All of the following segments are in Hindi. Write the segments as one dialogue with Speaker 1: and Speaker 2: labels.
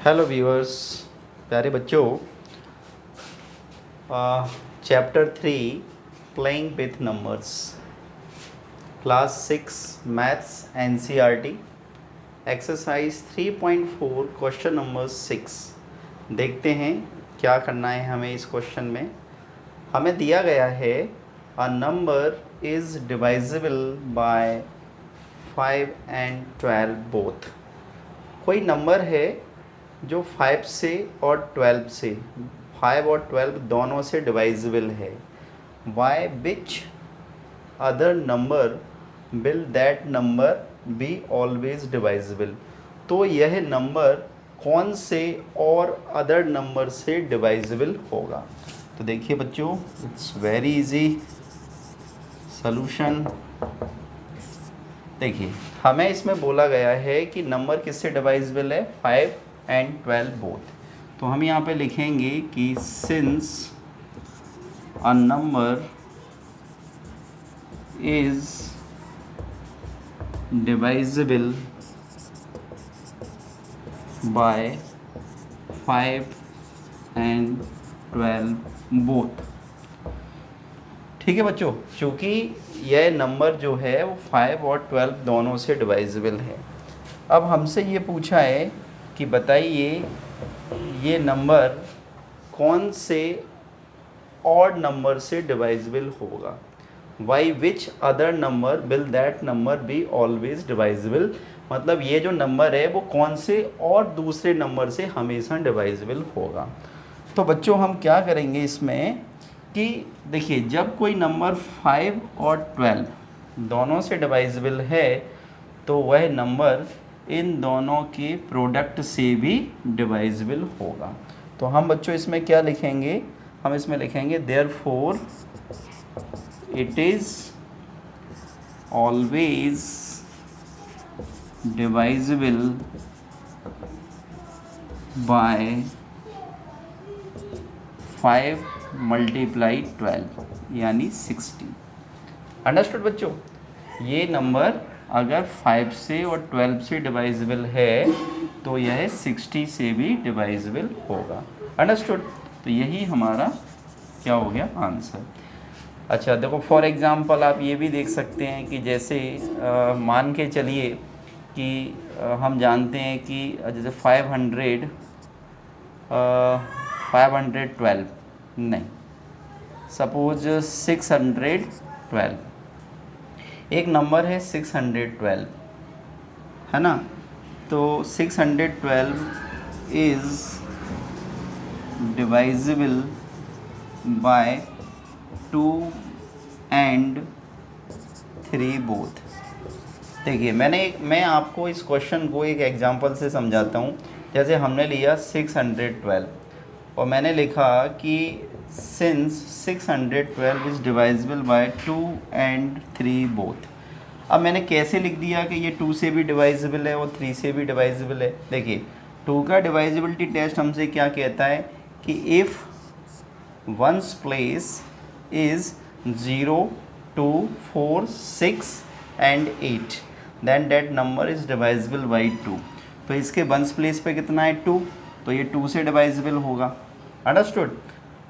Speaker 1: हेलो व्यूअर्स, प्यारे बच्चों। Chapter 3 playing with numbers, class 6 maths NCERT, exercise 3.4 question number 6। देखते हैं क्या करना है हमें इस क्वेश्चन में। हमें दिया गया है a number is divisible by 5 and 12 both. कोई नंबर है जो 5 से और 12 से, 5 और 12 दोनों से डिवाइजिबल है। Why which other number will that number be always divisible. तो यह नंबर कौन से और अदर नंबर से डिवाइजिबल होगा। तो देखिए बच्चों, इट्स वेरी इजी सॉल्यूशन। देखिए, हमें इसमें बोला गया है कि नंबर किससे डिवाइजिबल है, 5 and 12 बोथ। तो हम यहाँ पे लिखेंगे कि since a number is divisible by 5 and 12 both. ठीक है बच्चों, चूँकि यह नंबर जो है वो 5 और 12 दोनों से डिवाइजिबल है। अब हमसे ये पूछा है कि बताइए ये नंबर कौन से ऑड नंबर से डिवाइजिबल होगा। Why which other number will that number be always divisible. मतलब ये जो नंबर है वो कौन से और दूसरे नंबर से हमेशा डिवाइजिबल होगा। तो बच्चों हम क्या करेंगे इसमें कि देखिए, जब कोई नंबर 5 और 12 दोनों से डिवाइजिबल है तो वह नंबर इन दोनों के प्रोडक्ट से भी डिवाइजिबल होगा। तो हम बच्चों इसमें क्या लिखेंगे, हम इसमें लिखेंगे therefore it is always divisible by 5 multiply 12 यानी 60। अंडरस्टूड बच्चों। ये नंबर अगर 5 से और 12 से डिवाइजिबल है तो यह 60 से भी डिवाइजिबल होगा। अंडरस्टूड। तो यही हमारा क्या हो गया, आंसर। अच्छा देखो, फॉर एग्ज़ाम्पल आप ये भी देख सकते हैं कि जैसे मान के चलिए कि हम जानते हैं कि जैसे 512 नहीं, सपोज 612 एक नंबर है 612, है ना। तो 612 is divisible by 2 and 3 both. देखिए, मैं आपको इस क्वेश्चन को एक एग्जांपल से समझाता हूँ। जैसे हमने लिया 612 और मैंने लिखा कि since 612 is divisible by 2 and 3 both. अब मैंने कैसे लिख दिया कि ये 2 से भी डिवाइजिबल है और 3 से भी डिवाइजिबल है। देखिए, 2 का डिवाइजिबिलिटी टेस्ट हमसे क्या कहता है कि if ones place is 0, 2, 4, 6 and 8 then that number is divisible by 2। तो इसके वंस प्लेस पे कितना है, 2, तो ये 2 से डिवाइजिबल होगा। अंडरस्टूड।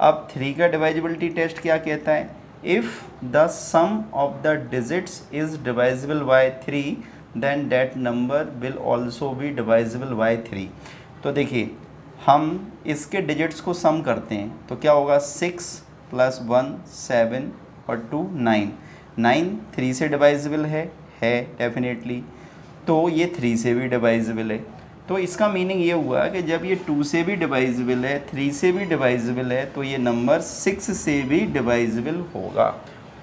Speaker 1: अब 3 का डिवाइजिबिलिटी टेस्ट क्या कहता है, if the sum of the digits is divisible by 3 then that number will also be divisible by 3। तो देखिए, हम इसके डिजिट्स को सम करते हैं तो क्या होगा, 6 + 1 7 और 2 9। 9 3 से डिवाइजिबल है डेफिनेटली, तो ये 3 से भी डिवाइजिबल है। तो इसका मीनिंग ये हुआ कि जब ये 2 से भी डिवाइजिबल है, 3 से भी डिवाइजिबल है, तो ये नंबर 6 से भी डिवाइजिबल होगा।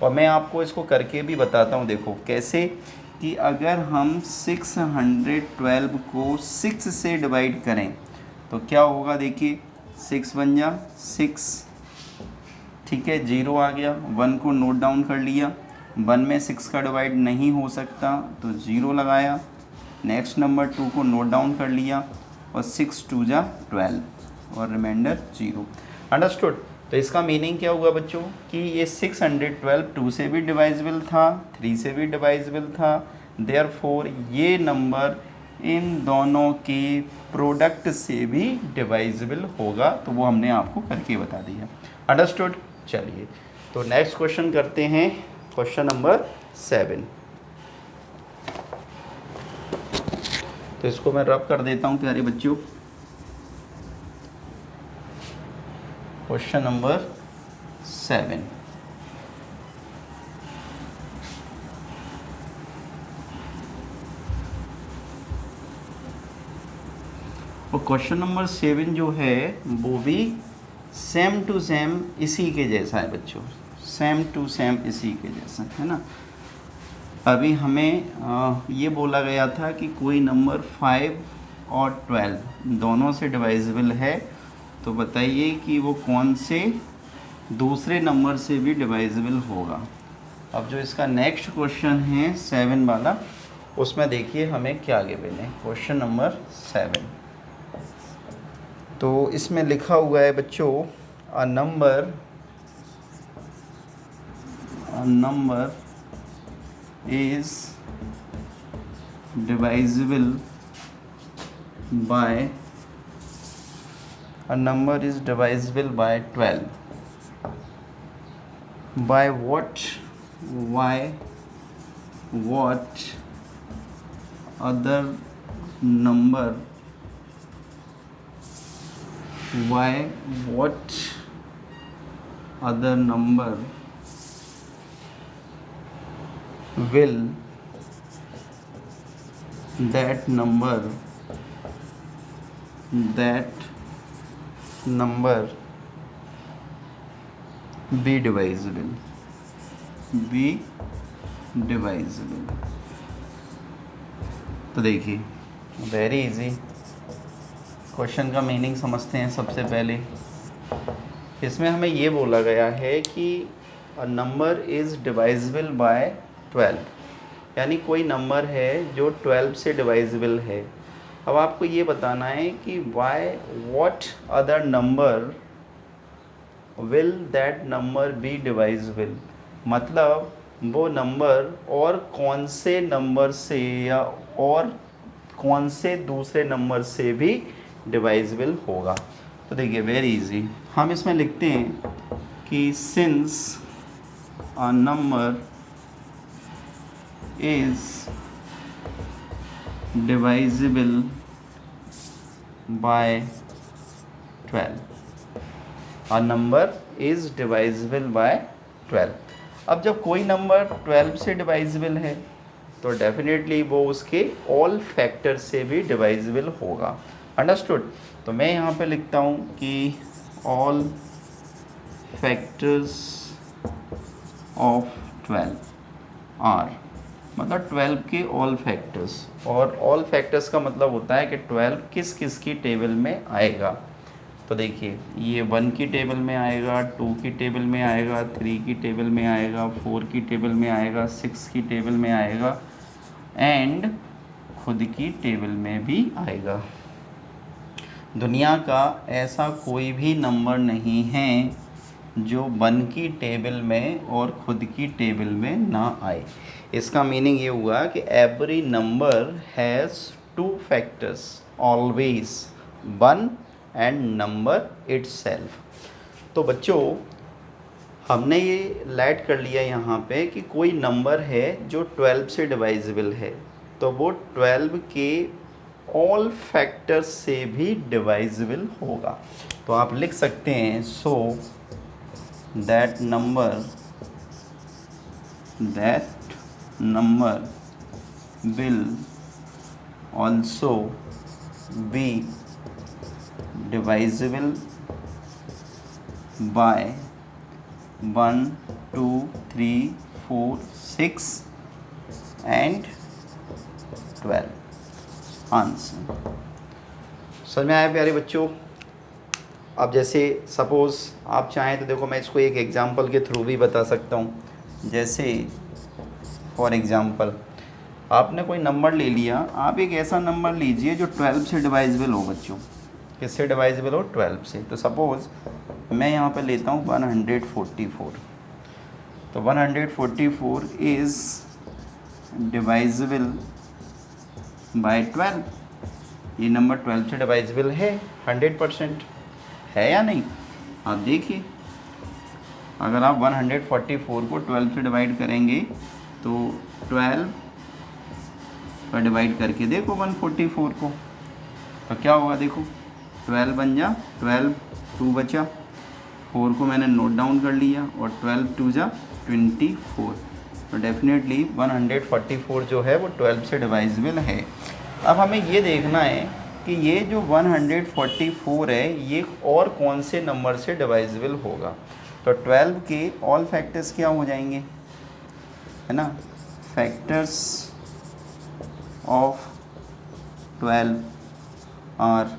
Speaker 1: और मैं आपको इसको करके भी बताता हूँ। देखो कैसे, कि अगर हम 612 को 6 से डिवाइड करें तो क्या होगा। देखिए, 6 बन जा 6, ठीक है, 0 आ गया, 1 को नोट डाउन कर लिया, 1 में 6 का डिवाइड नहीं हो सकता तो 0 लगाया। नेक्स्ट नंबर 2 को नोट डाउन कर लिया और 6 2 जा 12 और रिमाइंडर 0। अंडरस्टूड। तो इसका मीनिंग क्या हुआ बच्चों कि ये 612 2 से भी डिवाइजिबल था, 3 से भी डिवाइजिबल था। देयरफॉर ये नंबर इन दोनों के प्रोडक्ट से भी डिवाइजिबल होगा, तो वो हमने आपको करके बता दिया। अंडरस्टूड। चलिए तो नेक्स्ट क्वेश्चन करते हैं, क्वेश्चन नंबर 7। तो इसको मैं रब कर देता हूँ प्यारे बच्चों। Question number 7। और क्वेश्चन नंबर 7 जो है वो भी सेम टू सेम इसी के जैसा है बच्चों, सेम टू सेम इसी के जैसा है ना। अभी हमें ये बोला गया था कि कोई नंबर 5 और 12 दोनों से डिवाइजिबल है, तो बताइए कि वो कौन से दूसरे नंबर से भी डिवाइजिबल होगा। अब जो इसका नेक्स्ट क्वेश्चन है 7 वाला, उसमें देखिए हमें क्या गिवन है। क्वेश्चन नंबर 7, तो इसमें लिखा हुआ है बच्चों, a number is divisible by 12 by what other number will that number be divisible। तो देखिए वेरी इजी, क्वेश्चन का मीनिंग समझते हैं सबसे पहले। इसमें हमें ये बोला गया है कि अ नंबर इज़ डिवाइजिबल बाय 12, यानी कोई नंबर है जो 12 से डिवाइजिबल है। अब आपको ये बताना है कि what other number will that number be divisible, मतलब वो नंबर और कौन से नंबर से या और कौन से दूसरे नंबर से भी डिवाइजिबल होगा। तो देखिए वेरी इजी, हम इसमें लिखते हैं कि since a number is divisible by 12, a number is divisible by 12। अब जब कोई नंबर 12 से डिवाइजिबल है तो डेफिनेटली वो उसके ऑल फैक्टर से भी डिवाइजिबल होगा। अंडरस्टूड। तो मैं यहाँ पे लिखता हूँ कि ऑल फैक्टर्स ऑफ 12 आर, मतलब 12 के ऑल फैक्टर्स, और ऑल फैक्टर्स का मतलब होता है कि 12 किस किस की टेबल में आएगा। तो देखिए ये 1 की टेबल में आएगा, 2 की टेबल में आएगा, 3 की टेबल में आएगा, 4 की टेबल में आएगा, 6 की टेबल में आएगा एंड खुद की टेबल में भी आएगा। दुनिया का ऐसा कोई भी नंबर नहीं है जो 1 की टेबल में और खुद की टेबल में ना आए। इसका मीनिंग ये हुआ कि every number has 2 factors always, 1 and number itself. तो बच्चों हमने ये लैट कर लिया यहाँ पे कि कोई नंबर है जो 12 से डिवाइजिबल है, तो वो 12 के ऑल फैक्टर्स से भी डिवाइजिबल होगा। तो आप लिख सकते हैं so that number will also B divisible by 1 2 3 4 6 and 12। Answer समझ में आया प्यारे बच्चों। अब जैसे सपोज़ आप चाहें तो देखो मैं इसको एक एग्जांपल के थ्रू भी बता सकता हूँ। जैसे फॉर एग्जांपल आपने कोई नंबर ले लिया, आप एक ऐसा नंबर लीजिए जो 12 से डिवाइजिबल हो बच्चों। किससे डिवाइजिबल हो? 12 से। तो सपोज़ मैं यहाँ पे लेता हूँ 144। तो 144 इज़ डिवाइजिबल बाय 12। ये नंबर 12 से डिवाइजिबल है 100%, है या नहीं? आप देखिए, अगर आप 144 को 12 से डिवाइड करेंगे तो 12 पर डिवाइड करके देखो 144 को, तो क्या होगा देखो, 12 बन जा 12, 2 बचा, 4 को मैंने नोट डाउन कर लिया और 12 2 जा 24। तो डेफिनेटली 144 जो है वो 12 से डिवाइजिबल है। अब हमें ये देखना है कि ये जो 144 है ये और कौन से नंबर से डिवाइजिबल होगा। तो 12 के ऑल फैक्टर्स क्या हो जाएंगे, है ना, फैक्टर्स ऑफ 12 आर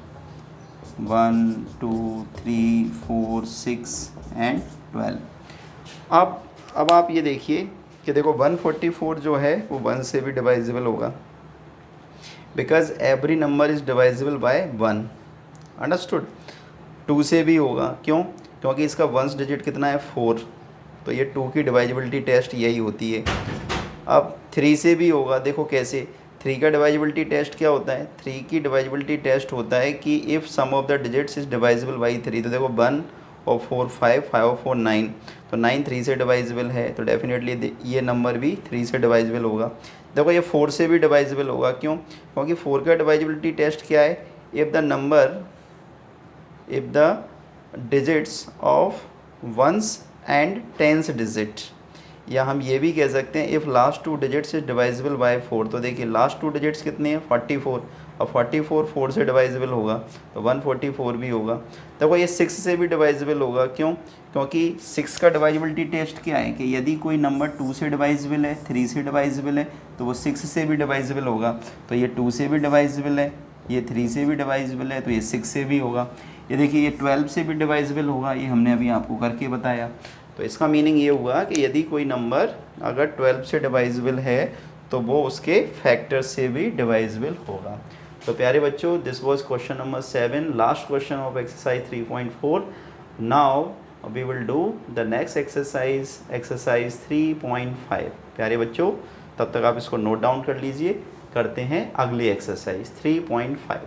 Speaker 1: 1 2 3 4 6 एंड 12। अब आप ये देखिए कि देखो 144 जो है वो 1 से भी डिवाइजिबल होगा, because every number is divisible by 1, understood. 2 से भी होगा, क्यों? क्योंकि इसका वंस डिजिट कितना है 4, तो ये 2 की डिवाइजिबिलिटी टेस्ट यही होती है। अब 3 से भी होगा, देखो कैसे, 3 का डिवाइजिबिलिटी टेस्ट क्या होता है, 3 की डिवाइजिबिलिटी टेस्ट होता है कि if sum of the digits is divisible by 3। तो देखो 1 और 4 5, 5 और 4 9, तो 9 3 से डिवाइजिबल है, तो डेफिनेटली ये नंबर भी 3 से डिवाइजिबल होगा। देखो ये 4 से भी डिवाइजिबल होगा, क्यों? क्योंकि 4 का डिवाइजिबिलिटी टेस्ट क्या है, if the digits of ones and tens digit, या हम ये भी कह सकते हैं if last 2 digits is divisible by 4। तो देखिए लास्ट 2 डिजिट्स कितने हैं 44, और 44 4 से डिवाइजिबल होगा तो 144 भी होगा। देखो ये 6 से भी डिवाइजिबल होगा, क्यों? क्योंकि 6 का डिवाइजिबिलिटी टेस्ट क्या है कि यदि कोई नंबर 2 से डिवाइजिबल है, 3 से डिवाइजिबल है, तो वो 6 से भी डिवाइजिबल होगा। तो ये 2 से भी डिवाइजिबल है, ये 3 से भी डिवाइजिबल है, तो ये 6 से भी होगा। ये देखिए ये 12 से भी डिवाइजिबल होगा, ये हमने अभी आपको करके बताया। तो इसका मीनिंग ये हुआ कि यदि कोई नंबर अगर 12 से डिवाइजिबल है तो वो उसके फैक्टर से भी डिवाइजिबल होगा। तो प्यारे बच्चों, this was question number 7, last question of exercise 3.4। Now we will do the next exercise 3.5। प्यारे बच्चों, तब तक आप इसको नोट डाउन कर लीजिए, करते हैं अगली एक्सरसाइज 3.5।